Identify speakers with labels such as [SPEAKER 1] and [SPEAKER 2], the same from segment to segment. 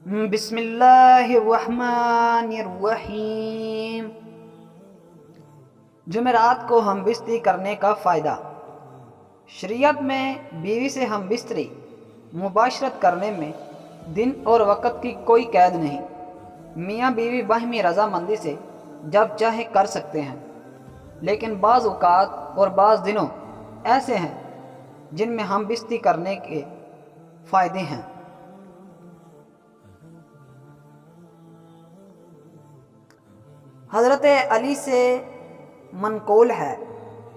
[SPEAKER 1] بسم اللہ الرحمن الرحیم۔ جمعرات کو ہم بستری کرنے کا فائدہ۔ شریعت میں بیوی سے ہم بستری مباشرت کرنے میں دن اور وقت کی کوئی قید نہیں۔ میاں بیوی باہمی رضامندی سے جب چاہے کر سکتے ہیں، لیکن بعض اوقات اور بعض دنوں ایسے ہیں جن میں ہم بستری کرنے کے فائدے ہیں۔ حضرت علی سے منقول ہے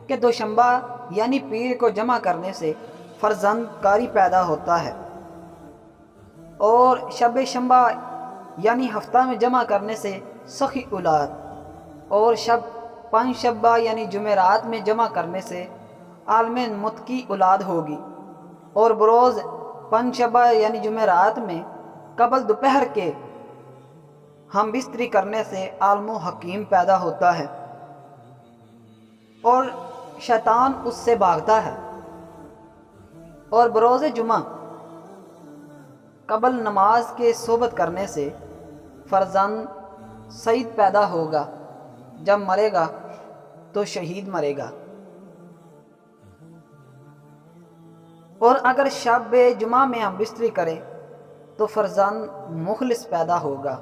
[SPEAKER 1] کہ دوشنبہ یعنی پیر کو جمع کرنے سے فرزند کاری پیدا ہوتا ہے، اور شب شنبہ یعنی ہفتہ میں جمع کرنے سے سخی اولاد، اور شب پنج شبہ یعنی جمعرات میں جمع کرنے سے عالم متقی اولاد ہوگی، اور بروز پنج شبہ یعنی جمعرات میں قبل دوپہر کے ہم بستری کرنے سے عالم و حکیم پیدا ہوتا ہے اور شیطان اس سے بھاگتا ہے، اور بروز جمعہ قبل نماز کے صحبت کرنے سے فرزند سعید پیدا ہوگا، جب مرے گا تو شہید مرے گا، اور اگر شب جمعہ میں ہم بستری کریں تو فرزند مخلص پیدا ہوگا۔